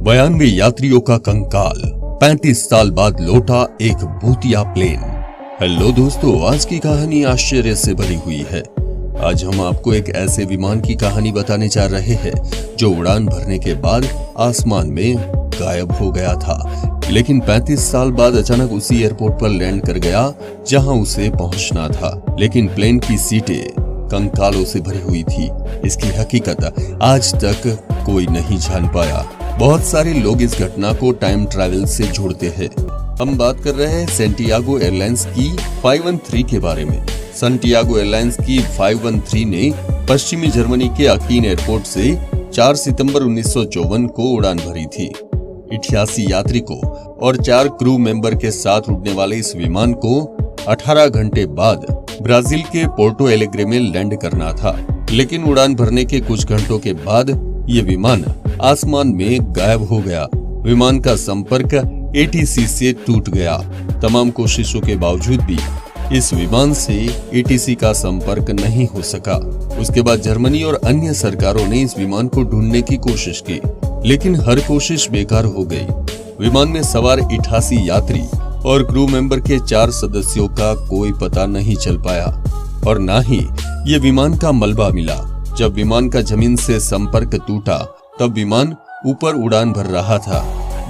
92 यात्रियों का कंकाल, 35 साल बाद लौटा एक भूतिया प्लेन। हेलो दोस्तों, आज की कहानी आश्चर्य से भरी हुई है। आज हम आपको एक ऐसे विमान की कहानी बताने जा रहे हैं जो उड़ान भरने के बाद आसमान में गायब हो गया था, लेकिन 35 साल बाद अचानक उसी एयरपोर्ट पर लैंड कर गया जहां उसे पहुंचना था। लेकिन प्लेन की सीटें कंकालों से भरी हुई थी। इसकी हकीकत आज तक कोई नहीं जान पाया। बहुत सारे लोग इस घटना को टाइम ट्रैवल से जोड़ते हैं। हम बात कर रहे हैं सैंटियागो एयरलाइंस की 513 के बारे में। सैंटियागो एयरलाइंस की 513 ने पश्चिमी जर्मनी के अकीन एयरपोर्ट से 4 सितंबर 1954 को उड़ान भरी थी। 88 यात्रियों और 4 क्रू मेंबर के साथ उड़ने वाले इस विमान को 18 घंटे बाद ब्राजील के पोर्टो एलेग्रे में लैंड करना था। लेकिन उड़ान भरने के कुछ घंटों के बाद ये विमान आसमान में गायब हो गया। विमान का संपर्क एटीसी से टूट गया। तमाम कोशिशों के बावजूद भी इस विमान से एटीसी का संपर्क नहीं हो सका। उसके बाद जर्मनी और अन्य सरकारों ने इस विमान को ढूंढने की कोशिश की, लेकिन हर कोशिश बेकार हो गई। विमान में सवार 88 यात्री और क्रू मेंबर के 4 सदस्यों का कोई पता नहीं चल पाया और न ही ये विमान का मलबा मिला। जब विमान का जमीन से संपर्क टूटा तब विमान ऊपर उड़ान भर रहा था।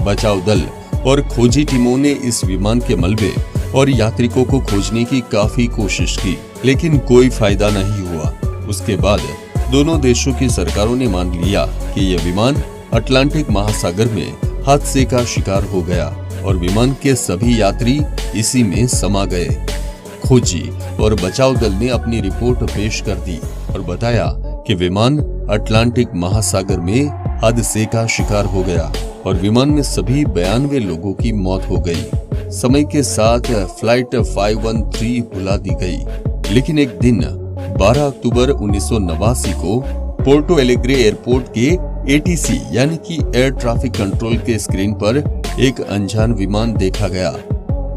बचाव दल और खोजी टीमों ने इस विमान के मलबे और यात्रियों को खोजने की काफी कोशिश की, लेकिन कोई फायदा नहीं हुआ। उसके बाद दोनों देशों की सरकारों ने मान लिया कि यह विमान अटलांटिक महासागर में हादसे का शिकार हो गया और विमान के सभी यात्री इसी में समा गए। खोजी और बचाव दल ने अपनी रिपोर्ट पेश कर दी और बताया कि विमान अटलांटिक महासागर में हादसे का शिकार हो गया और विमान में सभी 92 लोगों की मौत हो गई। समय के साथ फ्लाइट 513 भुला दी गई, लेकिन एक दिन 12 अक्टूबर 1989 को पोर्टो एलेग्रे एयरपोर्ट के एटीसी यानी कि एयर ट्रैफिक कंट्रोल के स्क्रीन पर एक अनजान विमान देखा गया।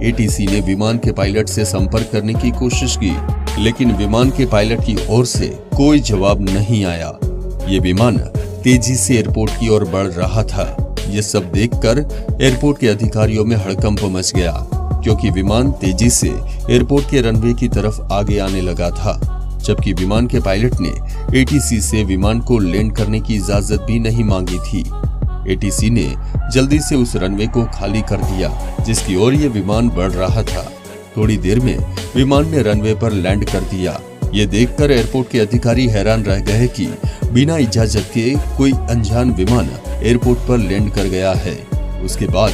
एटीसी ने विमान के पायलट से संपर्क करने की कोशिश की, लेकिन विमान के पायलट की ओर से कोई जवाब नहीं आया। ये विमान तेजी से एयरपोर्ट की ओर बढ़ रहा था। ये सब देखकर एयरपोर्ट के अधिकारियों में हड़कंप मच गया, क्योंकि विमान तेजी से एयरपोर्ट के रनवे की तरफ आगे आने लगा था, जबकि विमान के पायलट ने एटीसी से विमान को लैंड करने की इजाजत भी नहीं मांगी थी। एटीसी ने जल्दी से उस रनवे को खाली कर दिया जिसकी ओर ये विमान बढ़ रहा था। थोड़ी देर में विमान ने रनवे पर लैंड कर दिया। ये देखकर एयरपोर्ट के अधिकारी हैरान रह गए कि बिना इजाजत के कोई अनजान विमान एयरपोर्ट पर लैंड कर गया है। उसके बाद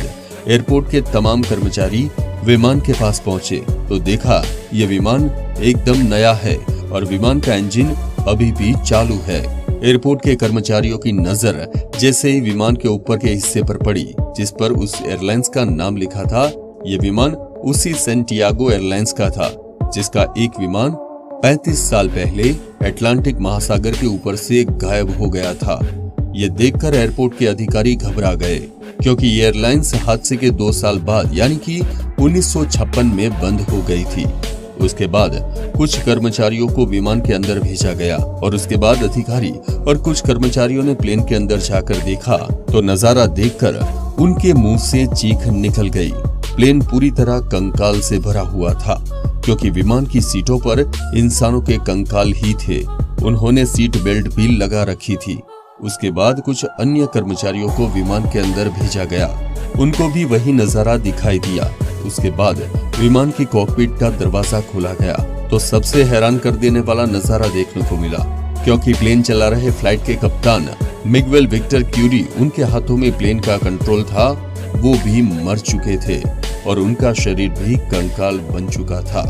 एयरपोर्ट के तमाम कर्मचारी विमान के पास पहुंचे तो देखा ये विमान एकदम नया है और विमान का इंजन अभी भी चालू है। एयरपोर्ट के कर्मचारियों की नजर जैसे ही विमान के ऊपर के हिस्से पर पड़ी जिस पर उस एयरलाइंस का नाम लिखा था, ये विमान उसी सैंटियागो एयरलाइंस का था जिसका एक विमान 35 साल पहले अटलांटिक महासागर के ऊपर से गायब हो गया था। ये देखकर एयरपोर्ट के अधिकारी घबरा गए, क्योंकि ये एयरलाइंस हादसे के 2 साल बाद यानी कि 1956 में बंद हो गई थी। उसके बाद कुछ कर्मचारियों को विमान के अंदर भेजा गया और उसके बाद अधिकारी और कुछ कर्मचारियों ने प्लेन के अंदर जाकर देखा तो नजारा देखकर उनके मुंह से चीख निकल गई। प्लेन पूरी तरह कंकाल से भरा हुआ था, क्योंकि विमान की सीटों पर इंसानों के कंकाल ही थे। उन्होंने सीट बेल्ट भी लगा रखी थी। उसके बाद कुछ अन्य कर्मचारियों को विमान के अंदर भेजा गया, उनको भी वही नजारा दिखाई दिया। उसके बाद विमान की कॉकपिट का दरवाजा खोला गया तो सबसे हैरान कर देने वाला नजारा देखने को मिला, क्योंकि प्लेन चला रहे फ्लाइट के कप्तान मिगुएल विक्टर क्यूरी, उनके हाथों में प्लेन का कंट्रोल था, वो भी मर चुके थे और उनका शरीर भी कंकाल बन चुका था।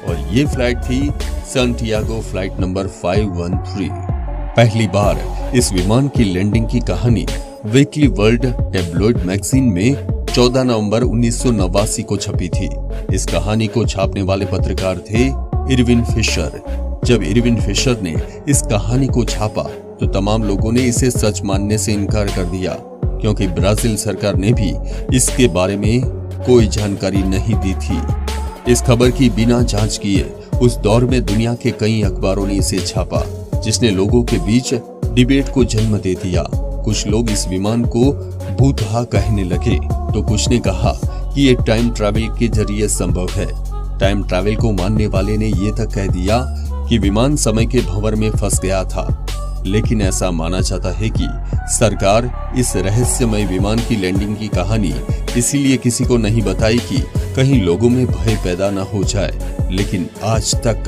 और ये फ्लाइट थी सैंटियागो फ्लाइट नंबर 513। पहली बार इस विमान की लैंडिंग की कहानी वीकली वर्ल्ड टैब्लॉइड मैगजीन में 14 नवंबर 1989 को छपी थी। इस कहानी को छापने वाले पत्रकार थे इरविन फिशर। जब इरविन फिशर ने इस कहानी को छापा तो तमाम लोगों ने इसे सच मानने से इनकार कर दिया, क्योंकि ब्राजील सरकार ने भी इसके बारे में कोई जानकारी नहीं दी थी। इस खबर की बिना जांच किए उस दौर में दुनिया के कई अखबारों ने इसे छापा, जिसने लोगों के बीच डिबेट को जन्म दे दिया। कुछ लोग इस विमान को भूतहा कहने लगे तो कुछ ने कहा कि ये टाइम ट्रैवल के जरिए संभव है। टाइम ट्रैवल को मानने वाले ने ये तक कह दिया कि विमान समय के भंवर में फंस गया था। लेकिन ऐसा माना जाता है कि सरकार इस रहस्यमय विमान की लैंडिंग की कहानी इसीलिए किसी को नहीं बताई कि कहीं लोगों में भय पैदा न हो जाए। लेकिन आज तक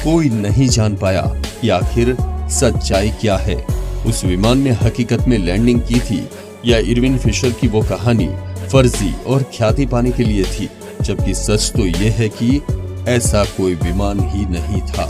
कोई नहीं जान पाया कि आखिर सच्चाई क्या है। उस विमान ने हकीकत में लैंडिंग की थी या इरविन फिशर की वो कहानी फर्जी और ख्याति पाने के लिए थी, जबकि सच तो ये है कि ऐसा कोई विमान ही नहीं था।